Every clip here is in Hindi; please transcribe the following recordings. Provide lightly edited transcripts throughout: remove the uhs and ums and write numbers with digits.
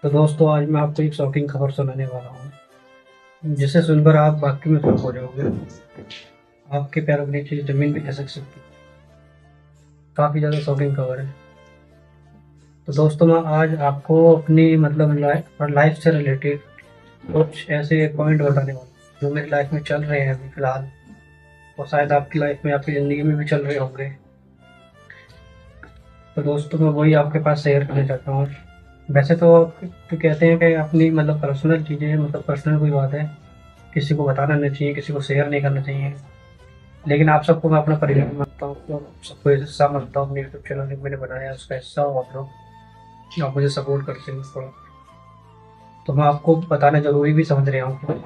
तो दोस्तों आज मैं आपको एक शॉकिंग खबर सुनाने वाला हूँ जिसे सुनकर आप वाकई में शॉक हो जाओगे। आपके पैरों के नीचे जमीन भी खिसक सकती है। काफ़ी ज़्यादा शॉकिंग खबर है। तो दोस्तों मैं आज आपको अपनी मतलब लाइफ से रिलेटेड कुछ ऐसे पॉइंट बताने वाला हूँ जो मेरी लाइफ में चल रहे हैं अभी फिलहाल, और शायद आपकी लाइफ में, आपकी ज़िंदगी में भी चल रहे होंगे। तो दोस्तों मैं वही आपके पास शेयर करना चाहता हूँ। वैसे तो कहते हैं कि अपनी मतलब पर्सनल चीज़ें, मतलब पर्सनल कोई बात है, किसी को बताना नहीं चाहिए, किसी को शेयर नहीं करना चाहिए। लेकिन आप सबको मैं अपना परिवार मानता हूँ, तो सबको हिस्सा मानता हूँ। अपने यूट्यूब चैनल मैंने बनाया, उसका हिस्सा हो आप लोग, आप मुझे सपोर्ट करते हैं थोड़ा। तो मैं आपको बताना जरूरी भी समझ रहा हूँ।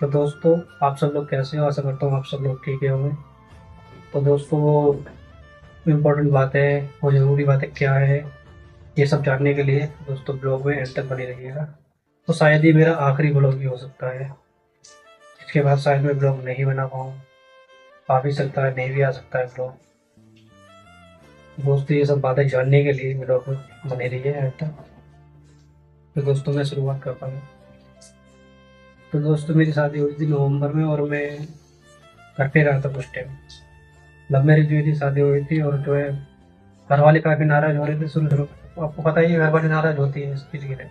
तो दोस्तों आप सब लोग कैसे हो? आशा करता हूँ आप सब लोग ठीक ही होंगे। तो दोस्तों वो इम्पोर्टेंट बात है, वो ज़रूरी बात है क्या है, ये सब जानने के लिए दोस्तों ब्लॉग में एंड तक बने रहिएगा। तो शायद ये मेरा आखिरी ब्लॉग भी हो सकता है। इसके बाद शायद मैं ब्लॉग नहीं बना पाऊँ, आ भी सकता है, नहीं भी आ सकता है ब्लॉग। दोस्तों ये सब बातें जानने के लिए मेरे को बने रहिए एंड तक। तो दोस्तों मैं शुरुआत करता हूँ। तो दोस्तों मेरी शादी हुई थी नवंबर में, और मैं घर पे रहा था कुछ टाइम। लव मैरिज हुई थी, शादी हुई थी, और जो है घर वाले काफ़ी नाराज हो रहे थे शुरू शुरू में। आपको पता ही है घर वाले नाराज होती है इस चीज़ के लिए,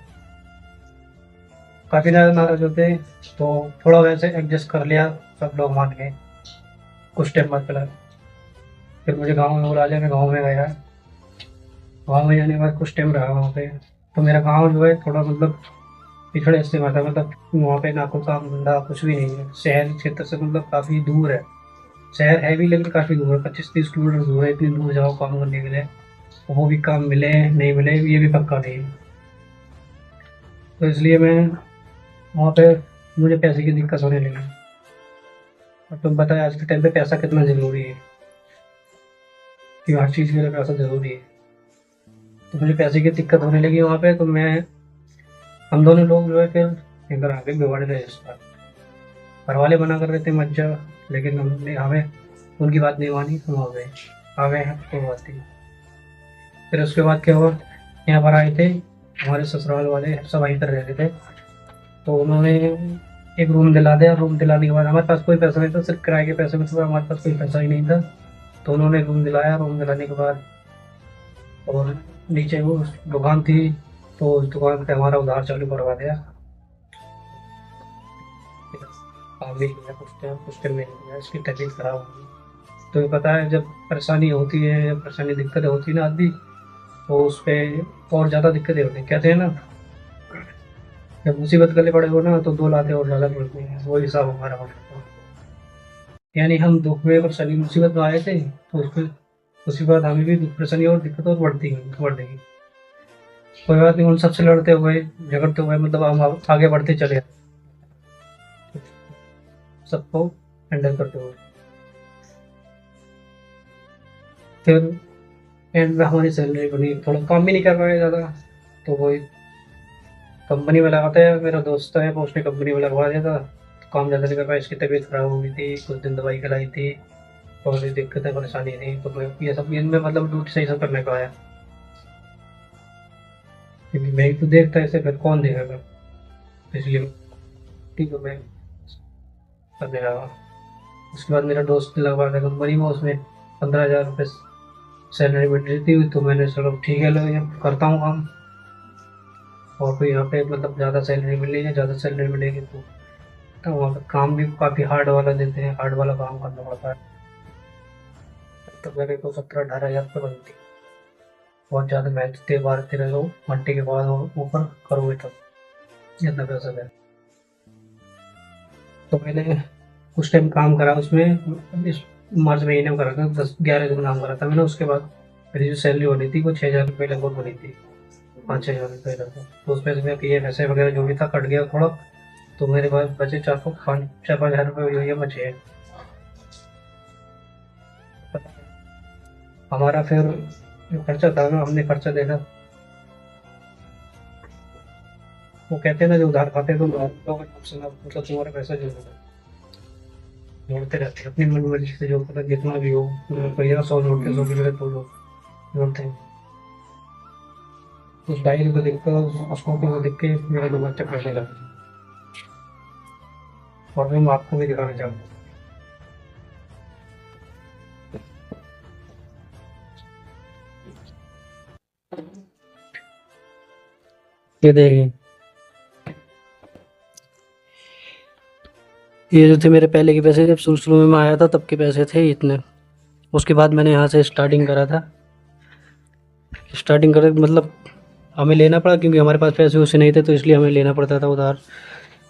काफ़ी ज़्यादा नाराज होते हैं। तो थोड़ा वैसे एडजस्ट कर लिया, सब लोग मान गए कुछ टाइम बाद। फिर मुझे गाँव में बुला लिया, मैं गाँव में गया। गाँव में जाने के बाद कुछ टाइम रहा वहाँ पे। तो मेरा गाँव जो है थोड़ा मतलब पिछड़े हिस्से में था, मतलब वहाँ पे ना कोई काम धंधा कुछ भी नहीं है, शहर क्षेत्र से मतलब काफ़ी दूर है। शहर है भी लेकिन काफ़ी दूर है, 25-30 किलोमीटर दूर है। इतनी दूर जाओ काम करने के लिए, वो भी काम मिले नहीं मिले ये भी पक्का नहीं है। तो इसलिए मैं वहाँ पे, मुझे पैसे की दिक्कत होने लगी। और तुम बताए आज के टाइम पे पैसा कितना ज़रूरी है, कि हर चीज़ के लिए पैसा ज़रूरी है। तो मुझे पैसे की दिक्कत होने लगी वहाँ पे। तो मैं, हम दोनों लोग जो है फिर इधर आगे बिगड़ रहे इस। घर वाले मना कर रहे थे मत जा, लेकिन हमने हमें उनकी बात नहीं मानी, हम आ गए हैं तो बात थी। फिर उसके बाद क्या हुआ, यहाँ पर आए थे हमारे ससुराल वाले, सब वहीं पर रहते थे। तो उन्होंने एक रूम दिला दिया। रूम दिलाने के बाद हमारे पास कोई पैसा नहीं था, सिर्फ किराए के पैसे में था, हमारे पास कोई पैसा ही नहीं था। तो उन्होंने रूम दिलाया। रूम दिलाने के बाद, और नीचे वो दुकान थी, तो उस दुकान पे हमारा उधार चालू करवा दिया। काम भी किया कुछ टाइम में किया, इसकी तबीयत खराब हो गई। तो ये पता है, जब परेशानी होती है, जब परेशानी दिक्कतें होती है ना आदमी, तो उस पर और ज़्यादा दिक्कतें होती हैं। कहते हैं ना, जब मुसीबत गले पड़े हो ना तो दो लाते और ज़्यादा पड़ती हैं। वो हिसाब हमारा हो सकता है। यानी हम दुख में, परेशानी मुसीबत में आए थे, तो उसके बाद हमें भी दुख परेशानी और दिक्कत और बढ़ देगी। कोई बात नहीं, उन सबसे लड़ते हुए, झगड़ते हुए, मतलब हम आगे बढ़ते चले सबको हैंडल करते हुए। फिर एंड में हमारी सैलरी बनी, थोड़ा काम भी नहीं कर पाए ज़्यादा। तो वही कंपनी में लगाते हैं, मेरा दोस्त है वो, उसने कंपनी में लगवा दिया था। तो काम ज़्यादा नहीं कर पाया, इसकी तबीयत खराब हो गई थी, कुछ दिन दवाई खिलाई थी, और भी दिक्कतें परेशानी थी। तो मैं ये सब इनमें मतलब ड्यूटी सही से कर नहीं पाया, क्योंकि मैं ही तो देखता ऐसे, फिर कौन देखेगा। इसलिए ठीक है, मैं करने लगा। उसके बाद मेरा दोस्त ने लगवा दिया कंपनी में, उसमें 15,000 रुपये सैलरी मिल रही थी। तो मैंने चलो ठीक है, लो ये करता हूँ काम। और फिर यहाँ पे मतलब ज़्यादा सैलरी मिली है, ज़्यादा सैलरी मिलेगी तो वहाँ पे काम भी काफ़ी हार्ड वाला देते हैं, हार्ड वाला काम करना पड़ता है। तब तक मेरे को 17-18 हज़ार रुपये बनती है। बहुत ज़्यादा मेहनत थे, 12-13 घंटे के बाद ऊपर करोगे तब इतना पैसा है। तो मैंने कुछ टाइम काम करा उसमें, इस मार्च महीने में करा था, 10-11 दिन काम करा था मैंने। उसके बाद मेरी जो सैलरी बनी थी वो 6,000 रुपये लगभग बनी थी, 5-6 हज़ार रुपये लगभग। तो उसमें से मेरा पी पैसे वगैरह जो भी था कट गया थोड़ा। तो मेरे पास बचे 4-5 हज़ार रुपये जो ये बचे हैं। हमारा फिर जो खर्चा था ना, हमने खर्चा देखा। वो कहते हैं ना, जो उधार खाते हैं तो उधार लोग नुकसान, मतलब तुम्हारा पैसा जोड़ते रहते हैं अपनी मन मर्जी से, जो पता जितना भी हो। भैया 100 जोड़ते, 100 की जगह 2 जोड़ते हैं। उस डायरी को देख कर, उस कॉपी को देख के मेरा दिमाग चकराने लगा। और मैं आपको भी दिखाना चाहूँगा। ये देखिए, ये जो थे मेरे पहले के पैसे, जब शुरू शुरू में मैं आया था तब के पैसे थे इतने। उसके बाद मैंने यहाँ से स्टार्टिंग करा था। स्टार्टिंग कर मतलब हमें लेना पड़ा, क्योंकि हमारे पास पैसे वैसे नहीं थे, तो इसलिए हमें लेना पड़ता था उधार।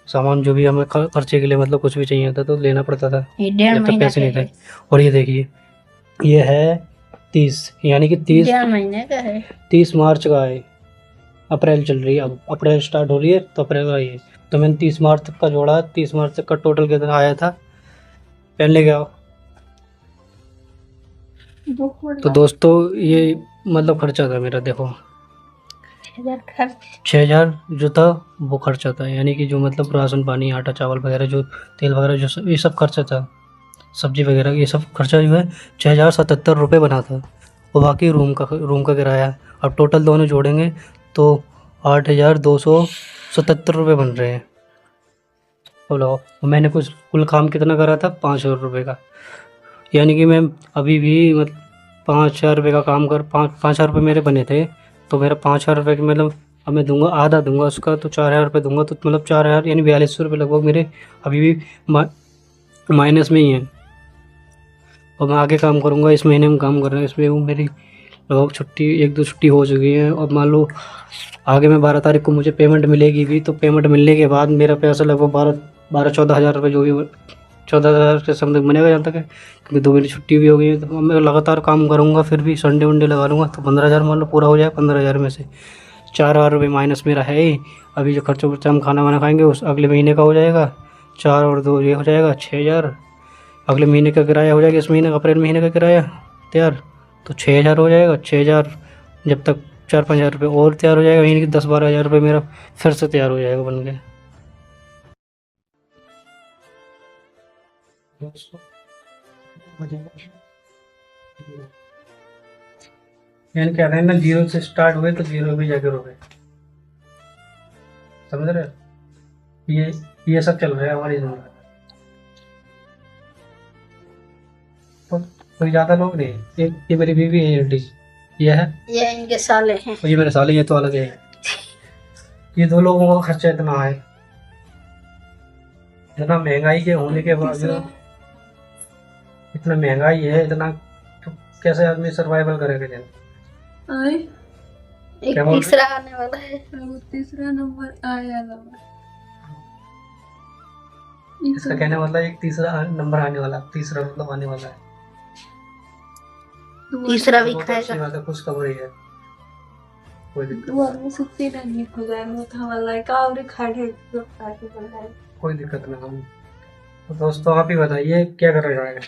सामान जो भी हमें खर्चे के लिए मतलब कुछ भी चाहिए था तो लेना पड़ता था, ये 1.5 जब तक महीना पैसे का नहीं थे। है। और ये देखिए, ये है 30, यानी कि 30 1.5 महीने का है। 30 मार्च का है। अप्रैल चल रही है, अब अप्रैल स्टार्ट हो रही है तो अप्रैल का ये। तो मैंने 30 मार्च तक का जोड़ा, 30 मार्च तक का टोटल कितना आया था, पहले क्या। तो दोस्तों ये मतलब खर्चा था मेरा, देखो 6,000 जो था वो खर्चा था, यानी कि जो मतलब राशन पानी आटा चावल वगैरह, जो तेल वगैरह, जो सब ये सब खर्चा था, सब्जी वगैरह ये सब खर्चा जो है 6,077 रुपये बना था। और बाकी रूम का किराया, अब टोटल दोनों जोड़ेंगे तो 8,277 रुपये बन रहे हैं। बोलो, मैंने कुछ कुल काम कितना करा था, 5,000 रुपये का। यानी कि मैं अभी भी मतलब 5,000 रुपये का काम कर, 5,000 रुपये मेरे बने थे, तो मेरा 5,000 रुपये की मतलब अब मैं दूंगा, आधा दूंगा उसका, तो 4,000 रुपये दूंगा, तो मतलब 4,000 यानी 4,200 रुपये लगभग मेरे अभी भी माइनस में ही हैं। और मैं आगे काम करूँगा, इस महीने में काम कर रहा हूँ, इसमें वो मेरी लगभग छुट्टी 1-2 छुट्टी हो चुकी है। और मान लो आगे मैं 12 तारीख को मुझे पेमेंट मिलेगी भी, तो पेमेंट मिलने के बाद मेरा पैसा लगभग 12-14 हज़ार रुपये जो भी 14,000 के समथिंग बनेगा जहाँ तक है, क्योंकि 2 महीने छुट्टी भी हो गई है। तो मैं लगातार काम करूँगा, फिर भी संडे वनडे लगा लूँगा, तो 15,000 मान लो पूरा हो जाए। 15,000 में से 4,000 रुपये माइनस मेरा है ही। अभी जो खर्चा वर्चा हम खाना वाना खाएंगे उस अगले महीने का हो जाएगा, 4 और 2 ये हो जाएगा 6,000। अगले महीने का किराया हो जाएगा, इस महीने का अप्रैल महीने का किराया तैयार, तो 6,000 हो जाएगा। 6,000 जब तक 4-5 हज़ार रुपये और तैयार हो जाएगा, यानी कि 10-12 हज़ार रुपये मेरा फिर से तैयार हो जाएगा बन के। यानी कहते हैं ना, जीरो से स्टार्ट हुए तो जीरो भी जाकर रुके, समझ रहे हो? ये सब चल रहा है हमारी जिंदगी में। तो कोई ज्यादा लोग नहीं, ये मेरी बीवी है आंटी, ये इनके साले हैं। और ये मेरे साले, ये तो अलग है। ये 2 लोगों का खर्चा इतना है, इतना महंगाई के होने के बावजूद, इतना महंगाई है इतना, तो कैसे आदमी सर्वाइवल करेगा दिन। एक क्या बोल तीसरा आने वाला है। तीसरा नंबर आया इसका कहने वाला एक तीसरा नंबर आने वाला, तीसरा मतलब आने वाला है। तीसरा भी बहुत अच्छी खाएगा। बात है, खुश खबर ही है, कोई दिक्कत दुआ नहीं। में सुत्ती रहनी खुदा था वाला कावरे खाड़े जो खाते बनाए कोई दिक्कत नहीं हम। तो दोस्तों आप ही बताइए क्या कर रहे हैं।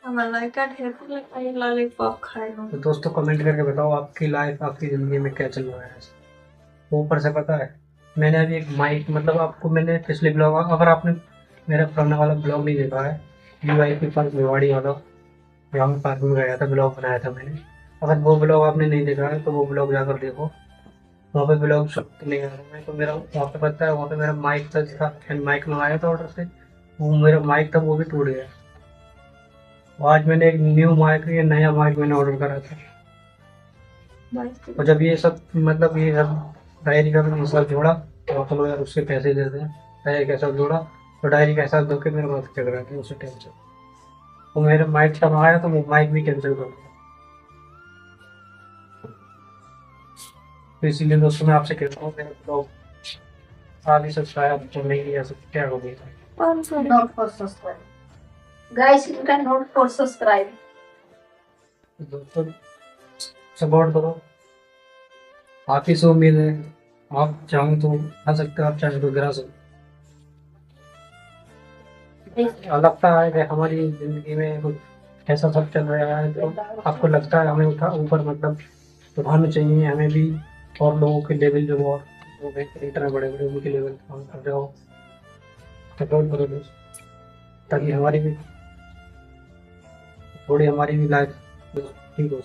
हमारा का ढेर लगाई लॉलीपॉप खाएगा। तो दोस्तों कमेंट करके बताओ आपकी लाइफ, आपकी ज़िंदगी में क्या चल रहा है। ऊपर से पता है, मैंने अभी एक माइक, मतलब आपको मैंने पिछले ब्लॉग, अगर आपने मेरा पुराना वाला ब्लॉग नहीं देखा है, VIP पार्क मेवाड़ी वाला, जहाँ मैं पार्क में गया था, ब्लॉग बनाया था मैंने, अगर वो ब्लॉग आपने नहीं देखा है तो वो ब्लॉग जाकर देखो। वहाँ पे ब्लॉग शूट करने गया था मैं, तो मेरा वहाँ पे पता है, वहाँ पे मेरा माइक था, जिसका माइक मंगाया था ऑर्डर से, वो मेरा माइक था वो भी टूट गया। आज मैंने एक न्यू माइक, ये नया माइक मैंने ऑर्डर करा था। और जब ये सब मतलब ये सब डायरी का मैंने सब जोड़ा, तो चलो यार उसके पैसे देते हैं, डायरी का सब जोड़ा, तो डायरी का हिसाब दो के मेरे माथा चल रहा था उसी टाइम से। वो मेरे माइक का मंगाया तो वो माइक भी कैंसिल कर दिया। तो इसीलिए दोस्तों मैं आपसे कहता हूँ, मेरे ब्लॉग आगे सब्सक्राइब तो नहीं किया, सब क्या हो गया। Not for subscribe. Guys, you can not for subscribe. दोस्तों सपोर्ट करो, आप ही से उम्मीद है। आप चाहो तो आ सकते हो, आप चाहे तो गिरा सकते हो। लगता है कि हमारी जिंदगी में कुछ ऐसा सब चल रहा है, तो आपको लगता है हमें ऊपर मतलब उठाना चाहिए हमें भी, और लोगों के लेवल जो और जो इतना बड़े बड़े उनके लेवल काम कर रहे हो, सपोर्ट करो दोस्त, ताकि हमारी भी थोड़ी, हमारी भी लाइफ ठीक हो।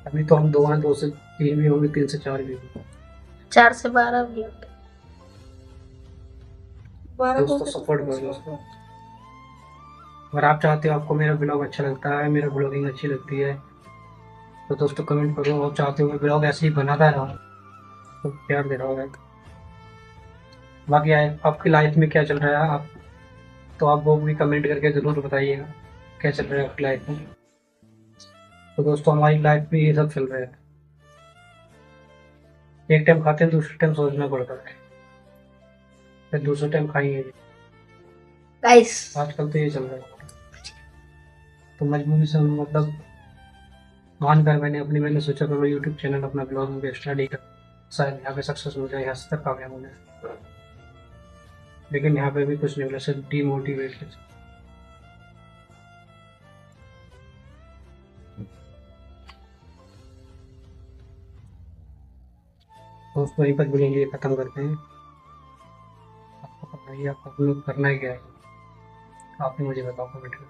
अभी तो हम 2 हैं, 2 से 3 भी होंगे, 3 से 4 भी होंगे। 4 से 12 भी होते। दोस्तों सपोर्ट करो दोस्तों। अगर आप चाहते हो, आपको मेरा ब्लॉग अच्छा लगता है, मेरा ब्लॉगिंग अच्छी लगती है, तो दोस्तों कमेंट करो। और चाहते हो मैं ब्लॉग ऐसे ही बनाता रहा, तो प्यार दे रहा होगा। बाकी आपकी लाइफ में क्या चल रहा है, आप तो आप वो भी कमेंट करके ज़रूर बताइएगा क्या चल रहा है आपकी लाइफ में। तो दोस्तों हमारी लाइफ में ये सब चल रहा है, एक टाइम खाते हैं, दूसरे टाइम सोचना पड़ता है, फिर दूसरे टाइम खाएंगे। गाइस आजकल तो ये चल रहा है। तो मजबूरी से मतलब मान कर मैंने सोचा कि मैं यूट्यूब चैनल अपना ब्लॉगिंग पे स्टडी कर, शायद यहाँ पे सक्सेस हो जाए, यहाँ से तक कामयाब हो जाए। लेकिन यहाँ पे भी कुछ नहीं मिला, सिर्फ डीमोटिवेट। तो उसको वहीं पर बोलेंगे, ख़त्म करते हैं। आपको पता ही है, आपको अपलोड करना ही क्या है, आप ही मुझे बताओ कमेंट में।